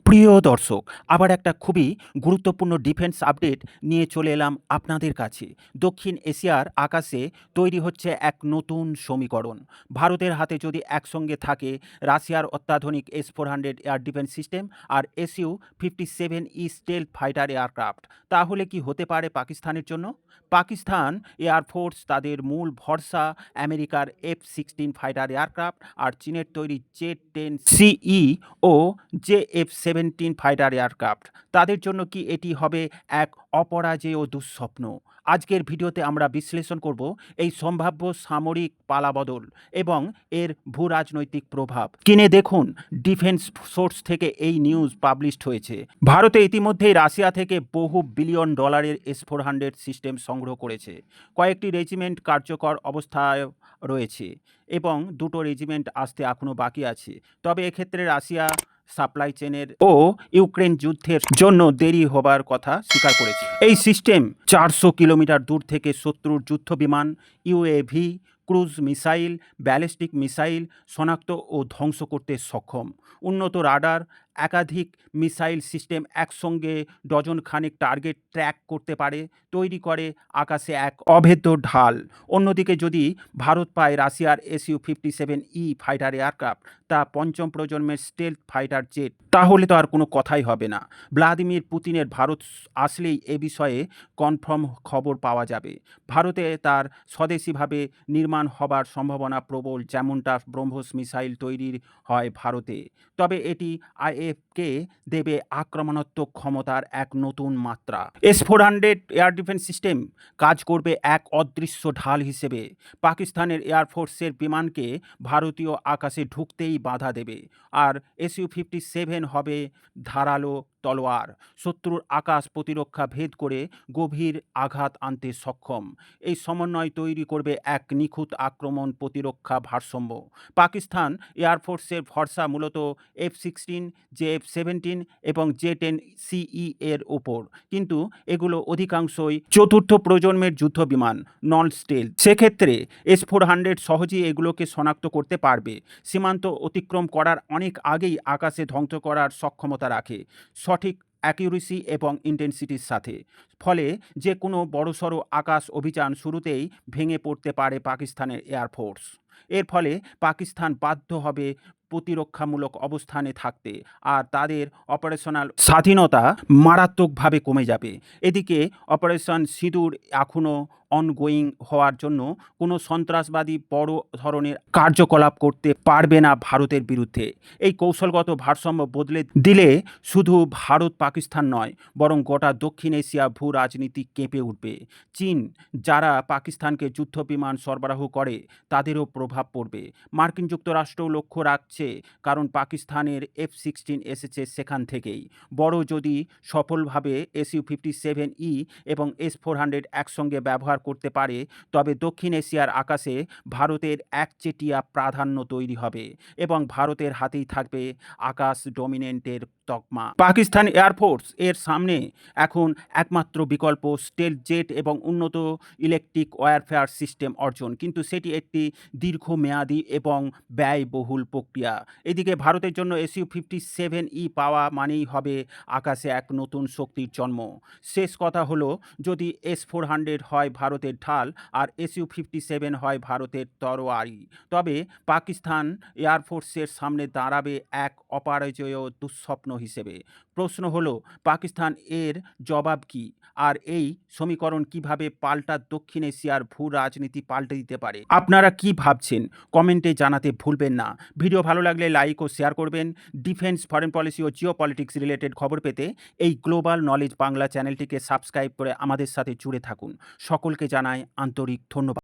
প্রিয় দর্শক, আবার একটা খুবই গুরুত্বপূর্ণ ডিফেন্স আপডেট নিয়ে চলে এলাম আপনাদের কাছে। দক্ষিণ এশিয়ার আকাশে তৈরি হচ্ছে এক নতুন সমীকরণ। ভারতের হাতে যদি একসঙ্গে থাকে রাশিয়ার অত্যাধুনিক S-400 এয়ার ডিফেন্স সিস্টেম আর Su-57E স্টেলথ ফাইটার এয়ারক্রাফট, তাহলে কি হতে পারে পাকিস্তানের জন্য? পাকিস্তান এয়ারফোর্স তাদের মূল ভরসা আমেরিকার F-16 ফাইটার এয়ারক্রাফট আর চীনের তৈরি Z-10CE ও JF-17 ফাইটার এয়ারক্রাফট। তাদের জন্য কি এটি হবে এক অপরাজেয় দুঃস্বপ্ন? আজকের ভিডিওতে আমরা বিশ্লেষণ করব এই সম্ভাব্য সামরিক পালাবদল এবং এর ভূরাজনৈতিক প্রভাব। কিনে দেখুন, ডিফেন্স সোর্স থেকে এই নিউজ পাবলিশড হয়েছে। ভারতে ইতিমধ্যেই রাশিয়া থেকে বহু বিলিয়ন ডলারের S-400 সিস্টেম সংগ্রহ করেছে। কয়েকটি রেজিমেন্ট কার্যকর অবস্থায় রয়েছে এবং দুটো রেজিমেন্ট আসতে এখনও বাকি আছে। তবে এক্ষেত্রে রাশিয়া সাপ্লাই চেনের ও ইউক্রেন যুদ্ধের জন্য দেরি হবার কথা স্বীকার করেছে। এই সিস্টেম 400 কিলোমিটার দূর থেকে শত্রুর যুদ্ধ বিমান, UAV, cruise missile, ballistic missile শনাক্ত ও ধ্বংস করতে সক্ষম। উন্নত রাডার, একাধিক মিসাইল সিস্টেম একসঙ্গে ডজন খানেক টার্গেট ট্র্যাক করতে পারে, তৈরি করে আকাশে এক অভেদ্য ঢাল। অন্যদিকে যদি ভারত পায় রাশিয়ার Su-57E ফাইটার এয়ারক্রাফট, তা পঞ্চম প্রজন্মের স্টেলথ ফাইটার জেট, তাহলে তো আর কোনো কথাই হবে না। ভ্লাদিমির পুতিনের ভারত আসলেই এ বিষয়ে কনফার্ম খবর পাওয়া যাবে। ভারতে তার স্বদেশিভাবে নির্মাণ হবার সম্ভাবনা প্রবল, যেমনটা ব্রহ্মস মিসাইল তৈরির হয় ভারতে। তবে এটি আইএফকে দেবে আক্রমণাত্মক ক্ষমতার এক নতুন মাত্রা। S-400 এয়ার ডিফেন্স সিস্টেম কাজ করবে এক অদৃশ্য ঢাল হিসেবে। পাকিস্তানের এয়ারফোর্সের বিমানকে ভারতীয় আকাশে ঢুকতেই বাধা দেবে, আর Su-57 হবে ধারালো তলোয়ার, শত্রুর আকাশ প্রতিরক্ষা ভেদ করে গভীর আঘাত আনতে সক্ষম। এই সমন্বয় তৈরি করবে এক নিখুঁত আক্রমণ প্রতিরক্ষা ভারসাম্য। পাকিস্তান এয়ারফোর্সের ভরসা মূলত F-16, JF-17 এবং J-10CE এর ওপর, কিন্তু এগুলো অধিকাংশই চতুর্থ প্রজন্মের যুদ্ধ বিমান, নন স্টেলথ। সেক্ষেত্রে S-400 সহজেই এগুলোকে শনাক্ত করতে পারবে, সীমান্ত অতিক্রম করার অনেক আগেই আকাশে ধ্বংস করার সক্ষমতা রাখে, সঠিক অ্যাকিউরেসি এবং ইন্টেন্সিটির সাথে। ফলে যে কোনো বড়সড় আকাশ অভিযান শুরুতেই ভেঙে পড়তে পারে পাকিস্তানের এয়ারফোর্স। এর ফলে পাকিস্তান বাধ্য হবে প্রতিরক্ষামূলক অবস্থানে থাকতে, আর তাদের অপারেশনাল স্বাধীনতা মারাত্মকভাবে কমে যাবে। এদিকে অপারেশন সিঁদুর এখনও অনগোয়িং হওয়ার জন্য কোনো সন্ত্রাসবাদী বড় ধরনের কার্যকলাপ করতে পারবে না ভারতের বিরুদ্ধে। এই কৌশলগত ভারসাম্য বদলে দিলে শুধু ভারত পাকিস্তান নয়, বরং গোটা দক্ষিণ এশিয়া ভূ রাজনীতি কেঁপে উঠবে। চীন, যারা পাকিস্তানকে যুদ্ধ বিমান সরবরাহ করে, তাদেরও প্রভাব পড়বে। মার্কিন যুক্তরাষ্ট্রও লক্ষ্য রাখছে, কারণ পাকিস্তানের F-16 এসেছে সেখান থেকেই। বড় যদি সফলভাবে Su-57E এবং S-400 একসঙ্গে ব্যবহার করতে পারে, তবে দক্ষিণ এশিয়ার আকাশে ভারতের একচেটিয়া প্রাধান্য তৈরি হবে এবং ভারতের হাতেই থাকবে আকাশ ডমিনেন্টের তকমা। পাকিস্তান এয়ারফোর্স এর সামনে এখন একমাত্র বিকল্প স্টেলথ জেট এবং উন্নত ইলেকট্রিক ওয়ারফেয়ার সিস্টেম অর্জন, কিন্তু সেটি একটি দীর্ঘমেয়াদী এবং ব্যয়বহুল প্রক্রিয়া। এদিকে ভারতের জন্য Su-57E পাওয়া মানেই হবে আকাশে এক নতুন শক্তির জন্ম। শেষ কথা হলো, যদি S-400 হয় ভারতের ঢাল আর Su-57 হয় ভারতের তরোয়ারি, তবে পাকিস্তান এয়ারফোর্সের সামনে দাঁড়াবে এক অপরাজেয় দুঃস্বপ্ন হিসেবে। প্রশ্ন হলো, পাকিস্তান এর জবাব কী, আর এই সমীকরণ কিভাবে পাল্টা দক্ষিণ এশিয়ার ভূ রাজনীতি পাল্টে দিতে পারে? আপনারা কি ভাবছেন কমেন্টে জানাতে ভুলবেন না। ভিডিও ভালো লাগলে লাইক ও শেয়ার করবেন। ডিফেন্স, ফরেন পলিসি ও জিও পলিটিক্স রিলেটেড খবর পেতে এই গ্লোবাল নলেজ বাংলা চ্যানেলটিকে সাবস্ক্রাইব করে আমাদের সাথে জুড়ে থাকুন। সকলকে জানাই আন্তরিক ধন্যবাদ।